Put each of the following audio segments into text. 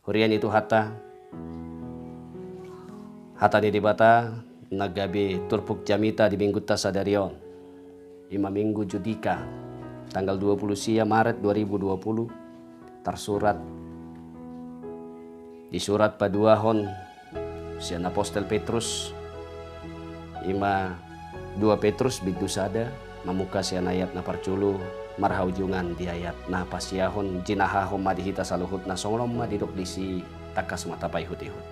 Hurian itu hata ni dibata nagabi turpuk jamita di minggu tasadarion. 5 minggu Judika tanggal 20 Maret 2020 tersurat di surat paduahon sian Apostel Petrus 2 Petrus bidu sada mamuka sian ayat na parculu marhaujungan di ayat na pasyahon jinahahom madihita saluhut na songlom madidok disi takas matapay hutihut.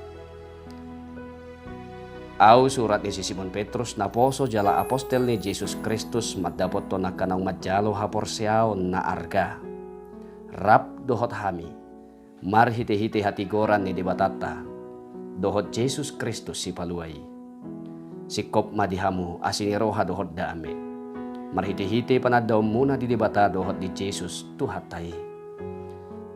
Au surat ni si Simon Petrus na poso jala apostel ni Jesus Kristus madapot to na kanang madjalo hapor siaon na arga. Rap dohot hami marhite-hite hati goran ni debatata dohot Jesus Kristus si paluai. Sikop madihamu asiniroha dohot dame. Marhite-hite panadaw muna di debata dohot di Jesus tuhatay.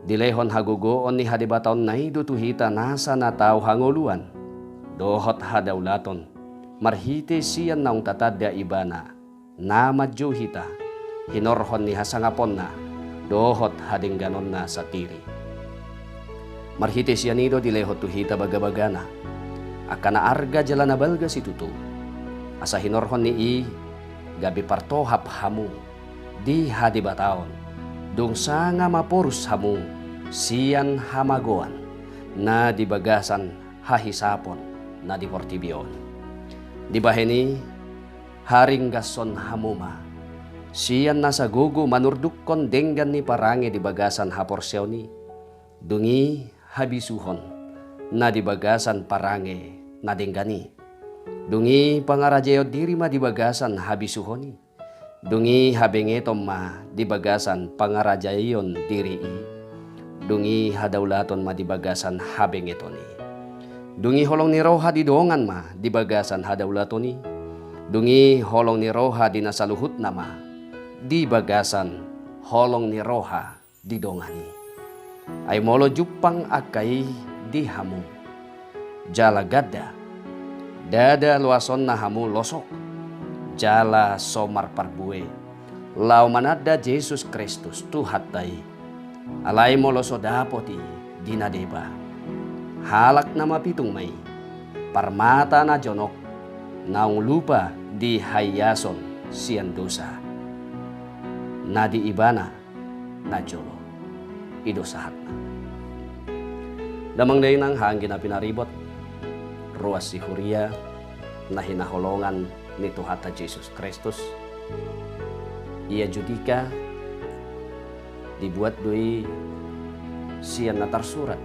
Dilehon hagugoon ni hadebataon na ido tuhita nasa na tao hanguluan. Dohot hadawlaton. Marhite siyan naong tatadya ibana. Na madjuhita. Hinorhon ni hasangapon na. Dohot hadingganon na sa tiri. Marhite siyan ido dilehot tuhita bagabagana. Akana arga jala nabalga si tutu. Asa hinorhon ni gabi partohap hamu di hadibataon dung sanga maporus hamu sian hamagoan na dibagasan hahisapon na diportibion di baheni haring gason hamuma sian nasa gugu manurdukkon denggan ni parange dibagasan haporseoni dungi habisuhon na dibagasan parange na denggani dungi pangarajayo diri ma dibagasan habisuhoni. Dungi habengetom ma dibagasan pangarajayon diri i. Dungi hadawlaton ma dibagasan habengetoni. Dungi holong ni roha didongan ma dibagasan hadawlatoni. Dungi holong ni roha dinasaluhut na ma dibagasan holong ni roha didongani. Ay molo jupang akay dihamu. Jala gadda. Dada luason na hamu losok. Jala somar parbue. Lau manada Jesus Kristus tuhatay. Alay mo loso dapoti dinadeba. Halak na mapitung may. Parmata na jonok. Naung lupa di hayason siyan dosa. Na di ibana na jolo. Idosahat na. Damang dayon ang hangin na pinaribot. Ruas si Huria na hinaholongan ni Tuhata Jesus Kristus. Ia Judika dibuat doi siyan na tarsurat.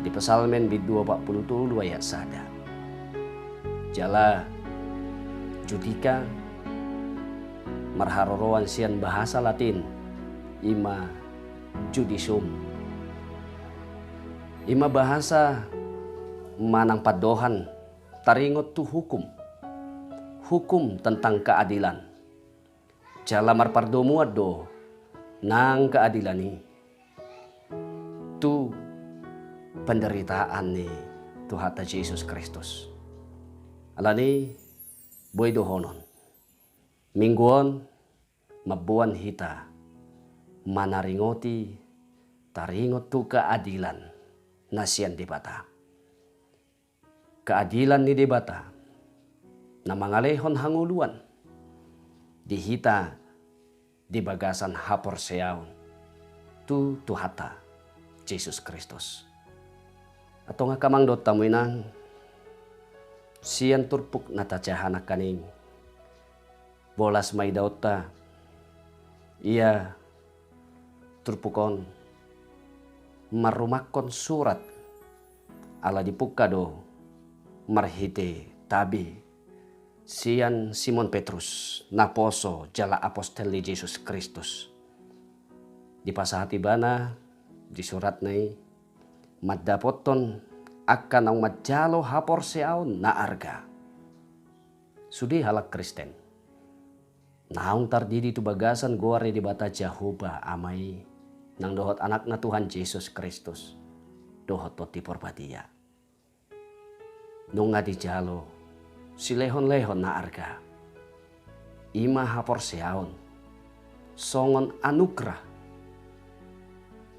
Di Pasalmen bidu 42 ayat sada. Jala Judika marharoroan siyan bahasa Latin ima judicium. Ima bahasa manang padohan taringot tu hukum tentang keadilan jala marpardomuad do nang keadilan ni tu penderitaan ni Tuhata Jesus Kristus alani boy dohonon mingguon mabuan hita manaringoti taringot tu keadilan nasian debata keadilan ni debata na mangalehon hanguluan dihita di bagasan hapor seaon tu Tuhata Jesus Kristus atau nga kamang dot tamuinang siyan turpuk natacahan kaning bolas may dauta ia turpukon marumakon surat ala dipukado marhite tabi siyan Simon Petrus naposo jala apostel ni Jesus Kristus di pasahati bana di surat nai maddapoton akan ang madjalo hapor seaon na arga sudi halak Kristen naung tardidi tu bagasan goare di bata Jehovah amai nang dohot anak na Tuhan Jesus Kristus dohot toti porbadia nung nga di jalo si lehon-lehon na arga ima hapor seaon songon anugrah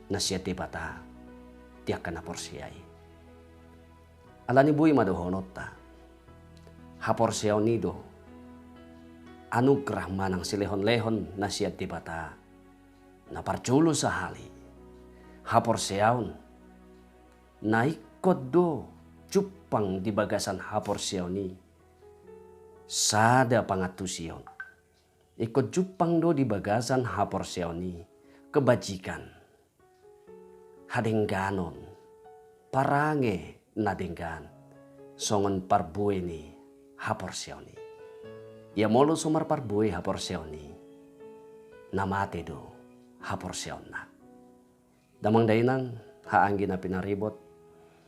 na siya ti bata tiak kana porsiai. Alani bui madohonota. Haporsiaw nido. Anugerah manang silehon-lehon na siya tibata. Naparculo sa hali. Haporsiaw naikot do cupang di bagasan haporsiaw ni. Sada pangatusion. Ikut cupang do di bagasan haporsiaw ni. Kebajikan. Hadengganon. Parange nadenggan. Songon parbuwe ni haporsiaw ni. Ya molo sumar parbuwe haporsiaw ni. Namate do haporsiaw na. Damang dainang haanggi na pinaribot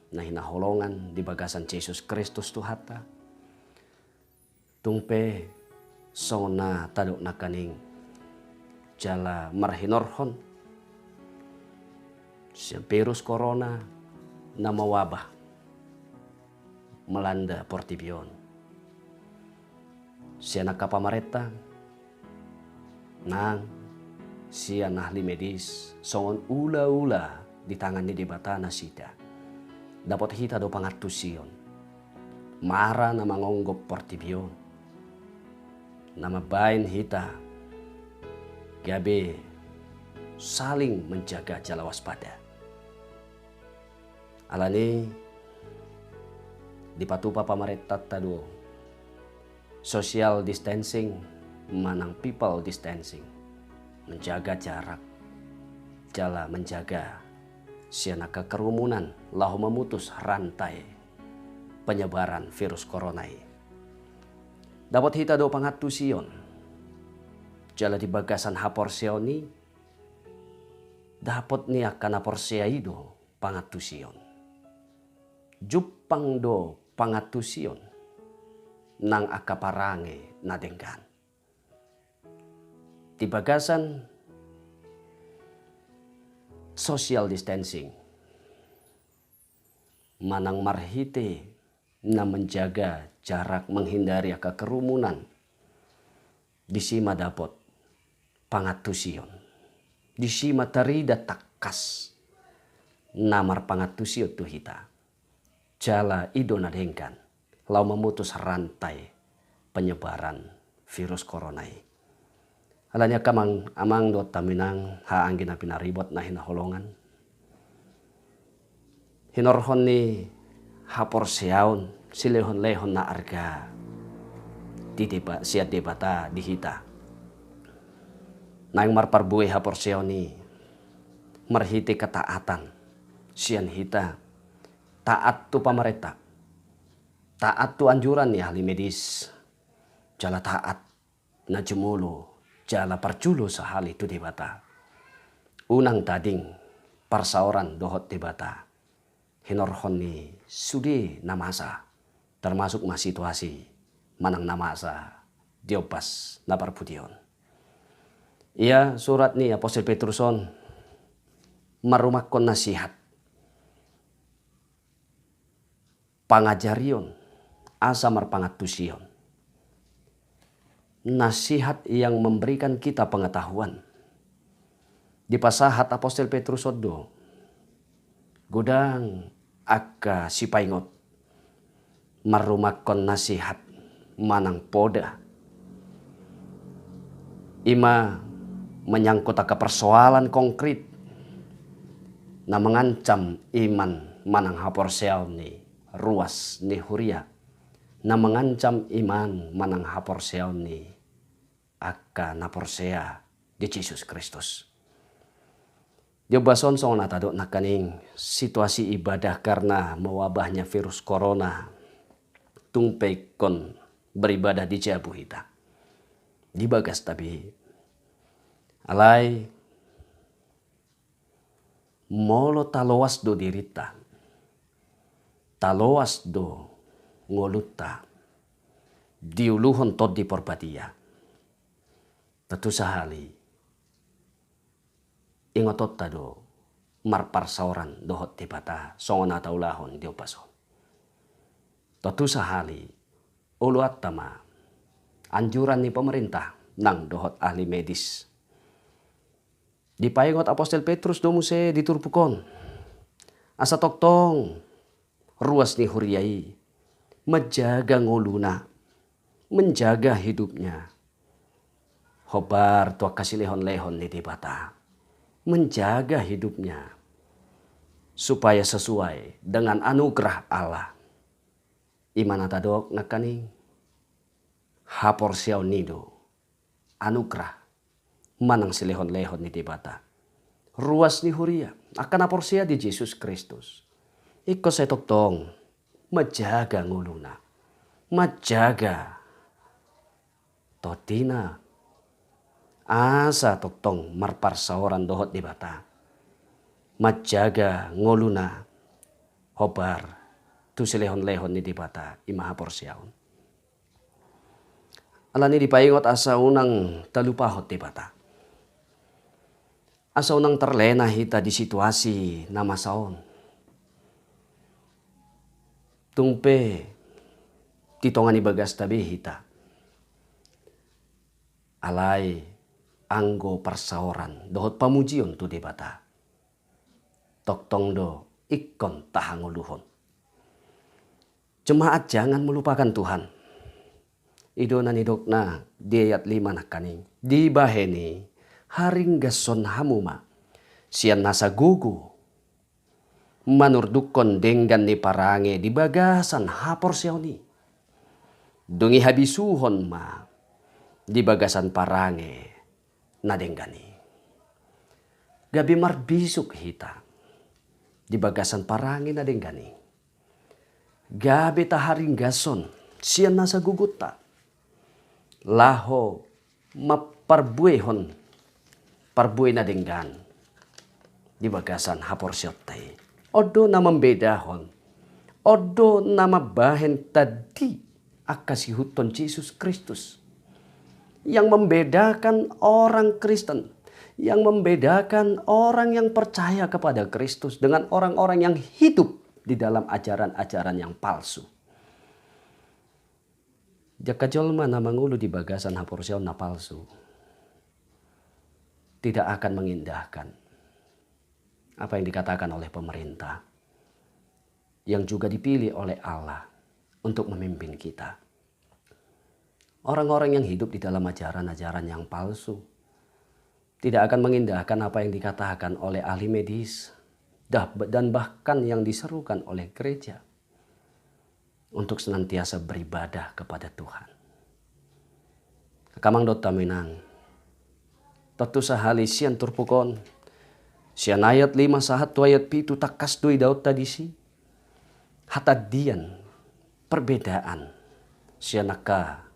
na hinaholongan di bagasan Jesus Kristus tuhata. Tungpe songon na tadok na kaning jala marhinorhon si virus corona na mawabah melanda Portibion. Siya nakapamareta nang siya ahli medis songon ula-ula di tangan ni debata na sida. Dapat hita do pangatusion. Mara na mangonggop Portibion. Na mabain hita. Gabi saling menjaga jala waspada. Alani dipatupa pamareta tado social distancing manang people distancing. Menjaga jarak, jala menjaga siana kekerumunan, lahu memutus rantai penyebaran virus corona. Dapat hita do pangatusion, jala di bagasan haporsiaw ni, dapat ni akan haporsiay do pangatusion. Jupang do pangatusion, nang akaparange nadenggan. Di bagasan social distancing manang marhite na menjaga jarak menghindari kerumunan disima dapat pangatusion disima tarida takas namar pangatusion tu hita jala ido nadengkan lau memutus rantai penyebaran virus corona. Alanya kamang amang do taminang haanggi na pinaribot na hinaholongan. Hinorhon ni haporsiawn silehon-lehon na arga. Titipa siya debata dihita. Nang marparbuwe haporsiaw ni marhiti ketaatan. Siyan hita taat tu pamareta. Taat tu anjuran ni ahli medis. Jala taat na jumulo. Jala parculo sa hal itu debata. Unang tading parsaoran dohot debata. Hinorhon ni sudi namasa. Termasuk mas situasi manang namasa diopas na parpudion. Ia surat ni Apostel Petruson marumakon nasihat. Pangajarion asa marpangatusion. Nasihat yang memberikan kita pengetahuan. Di pasahat Apostel Petrus Odo, godang aka sipaingot, marumakon nasihat manang poda. Ima menyangkut aka persoalan konkret na mengancam iman manang haporsiaw ni ruas ni huria. Na mengancam iman manang haporsiaw ni aka naporsea di Jesus Kristus. Dia bason song natado nakaning situasi ibadah karena mewabahnya virus corona tungpei kon beribadah di jabu hita. Di bagas tapi alai molo taloas do dirita. Taloas do ngoluta diuluhon tod di porbadia. Tentu sahali ingotot tado marparsauran dohot tibata songon ataulahon diopason. Tentu sahali uluat tama anjuran ni pemerintah nang dohot ahli medis. Dipaingot Apostel Petrus domuse diturpukon. Asa toktong ruas ni huriai, menjaga ngoluna, menjaga hidupnya. Hobar tua kasih lehon-lehon ni tibata, menjaga hidupnya supaya sesuai dengan anugerah Allah. Imana tadok ngakaning hapor siaw nido anugerah manang silehon-lehon ni tibata. Ruas ni huria akan aporsia di Yesus Kristus. Iko saya toktong majaga nguluna, majaga totina asa toktong marparsaoran dohot di bata, majaga ngoluna hobar tu silehon-lehon ni di bata imaha porsiaon. Alani dipaingot asa unang talupahot di bata. Asa unang terlena hita di situasi na masaon. Tungpe titongan ibagas tabi hita. Alay anggo parsaoran dohot pamujion tu di bata. Toktong do ikon tahanguluhon. Jemaat jangan melupakan Tuhan. Ido na nidok na di ayat 5 na kaning. Di baheni haring gason hamuma. Sian nasa gugu. Manurdukon denggan ni parange di bagasan hapor siyaw ni. Dungi habisuhon ma di bagasan parange na denggani. Gabi marbisuk hita di bagasan parange na denggani. Gabi taharing gason sian nasa guguta. Laho maparbuehon parbueh na denggan di bagasan hapor siyaw tay. Odo na membedahon. Odo na mabahen tadi akasihuton Yesus Kristus. Yang membedakan orang Kristen. Yang membedakan orang yang percaya kepada Kristus dengan orang-orang yang hidup di dalam ajaran-ajaran yang palsu. Jaka jolma na mangulu di bagasan haporsiaw na palsu. Tidak akan mengindahkan apa yang dikatakan oleh pemerintah yang juga dipilih oleh Allah untuk memimpin kita. Orang-orang yang hidup di dalam ajaran-ajaran yang palsu tidak akan mengindahkan apa yang dikatakan oleh ahli medis dan bahkan yang diserukan oleh gereja untuk senantiasa beribadah kepada Tuhan. Kamang dota minang tatu sahali sian turpukon sian ayat 5 sahat tu ayat 7 takas dui daud tadisi. Hatadian perbedaan sianaka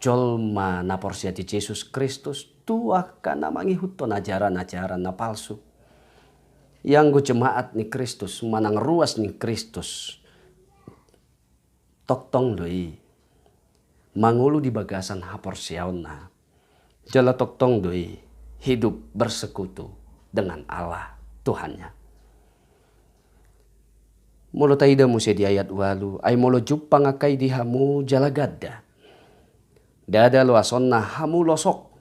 jolma na porsiati Yesus Kristus tu akan mangihuton ajaran-ajaran na palsu. Yang go jemaat ni Kristus manang ruas ni Kristus toktong doi mangulu di bagasan haporsiaon na jala toktong doi hidup bersekutu dengan Allah Tuhannya. Molo taida musia di ayat walu ay molo jupang akay di hamu jalagadda. Dada lo ason na hamu losok.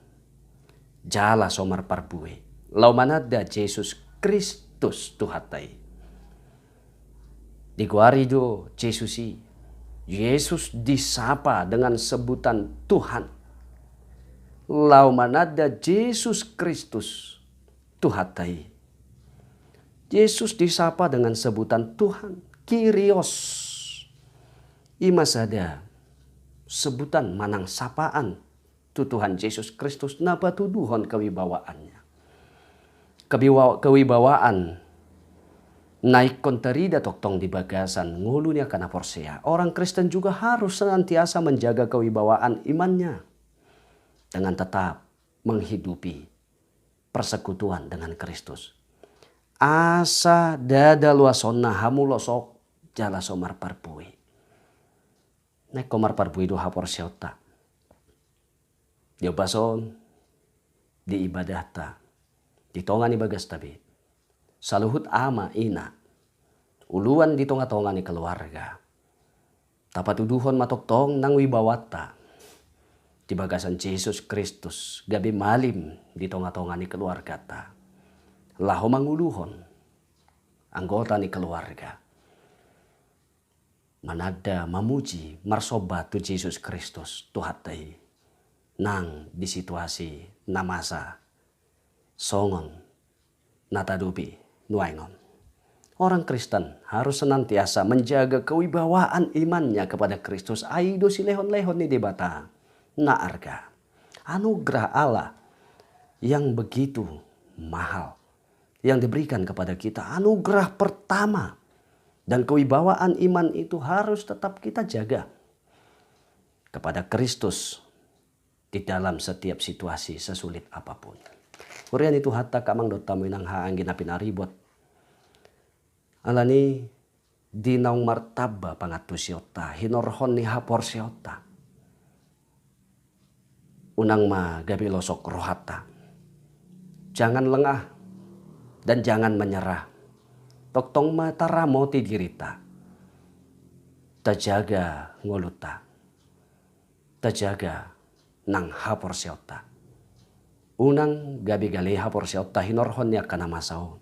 Jala somar parbuwe. Lau manada Yesus Kristus tuhatay. Diguari do Yesusi. Yesus disapa dengan sebutan Tuhan. Lau manada Yesus Kristus tuhatay. Yesus disapa dengan sebutan Tuhan. Kyrios. Imasada sebutan manang sapaan tu Tuhan Yesus Kristus na patuduhon kewibawaannya. Kewibawaan naik konterida toktong di bagasan ngulunya kana porsea. Orang Kristen juga harus senantiasa menjaga kewibawaan imannya dengan tetap menghidupi persekutuan dengan Kristus. Asa dada luasona hamu losok jala somar parpui. Nek komar parpui do hapor siota. Dia bason di ibadah ta. Di tongan ibagas tabi. Saluhut ama ina. Uluan di tonga-tonga ni keluarga. Tapatuduhon matoktong nang wibawata. Di bagasan Yesus Kristus gabi malim di tonga-tonga ni keluarga ta. Laho manguluhon anggota ni keluarga. Manada mamuji marsobat tu Yesus Kristus Tuhan tahi. Nang di situasi na masa songon natadupi nuaingon. Orang Kristen harus senantiasa menjaga kewibawaan imannya kepada Kristus. Aido si lehon-lehon ni debata na arga. Anugerah Allah yang begitu mahal yang diberikan kepada kita, anugerah pertama, dan kewibawaan iman itu harus tetap kita jaga kepada Kristus di dalam setiap situasi sesulit apapun. Kurian itu hatta kamang dota minang haangin na pinaribot alani dinaung martaba pangatusiota hinorhon ni hapor siota unang magabilosok rohata. Jangan lengah dan jangan menyerah. Toktong mataramo ti dirita. Tajaga ngoluta. Tajaga nang hapor siota. Unang gabi gali hapor siota hinorhon niya kanamasaw.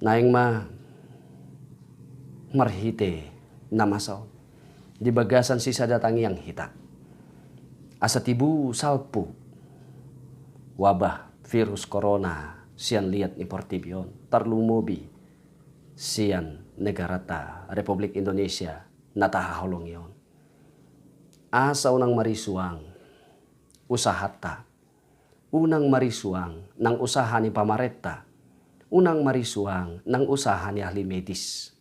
Naing marhite namasaw. Di bagasan sisa datangi yang hita. Asa tibu salpu. Wabah virus corona sian liat ni portibion tarlumubi sian negara ta Republik Indonesia natahaholong yon. Asa unang marisuang usahata. Unang marisuang nang usaha ni pamareta. Unang marisuang nang usaha ni ahli medis.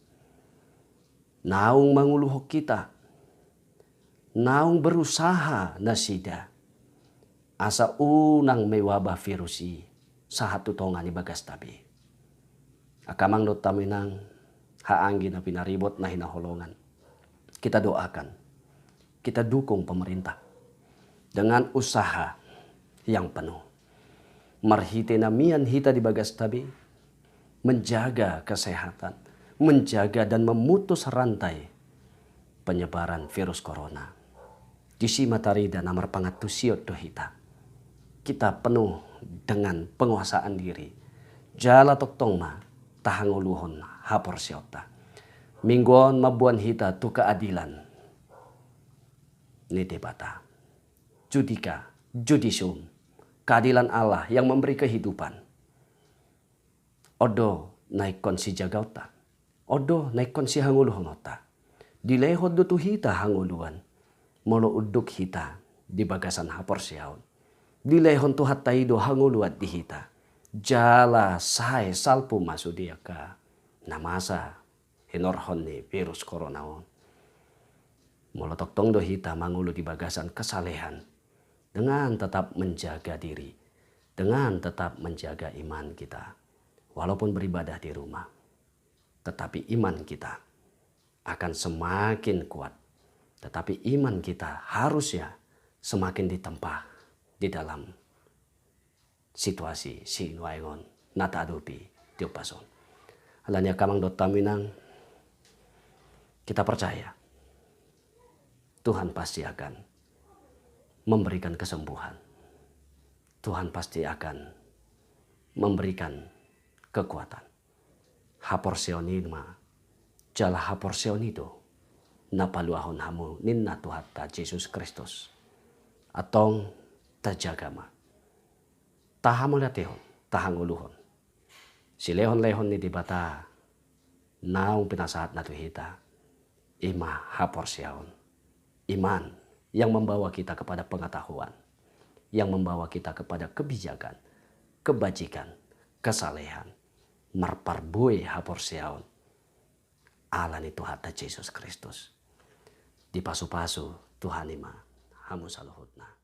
Naung manguluhok kita. Naung berusaha na sida. Asa unang may wabah virusi sa hatutongan ni bagas tabi. Akamang not taminang haanggi na pinaribot na hinaholongan. Kita doakan, kita dukung pemerintah dengan usaha yang penuh. Marhite na mian hita di bagas tabi, menjaga kesehatan, menjaga dan memutus rantai penyebaran virus corona. Disi matarida namar pangatusiot do hita. Kita penuh dengan penguasaan diri. Jala toktong ma tahanguluhon hapor siota. Mingguan mabuan hita tu keadilan. Ni debata. Judika, judisium. Keadilan Allah yang memberi kehidupan. Odo naikon si jagauta. Odo naikon si hanguluhon ota. Dilehod do tu hita hanguluan. Molo uduk hita di bagasan hapor siaon. Dilehon tu hataido hanguluat di hita. Jala say salpu masudia ka namasa hinorhon ni virus corona on. Molo toktong do hita mangulu di bagasan kesalehan. Dengan tetap menjaga diri. Dengan tetap menjaga iman kita. Walaupun beribadah di rumah. Tetapi iman kita akan semakin kuat. Tetapi iman kita harusnya semakin ditempa di dalam situasi sinuaingon natadupi tiupason. Alanya kamang dotaminang kita percaya Tuhan pasti akan memberikan kesembuhan. Tuhan pasti akan memberikan kekuatan. Haporseonima jala haporseonido napaluahon hamu ninna Tuhatta Yesus Kristus. Atong tajagama. Tahamulatehon, tahanguluhon. Si lehon-lehon ni dibata naung pinasahat na tuhita. Ima haporsiaon. Iman yang membawa kita kepada pengetahuan. Yang membawa kita kepada kebijakan, kebajikan, kesalehan. Marparbue haporsiaon. Allah ni Tuhatta Yesus Kristus. Di pasu-pasu Tuhan ima hamu saluhutna.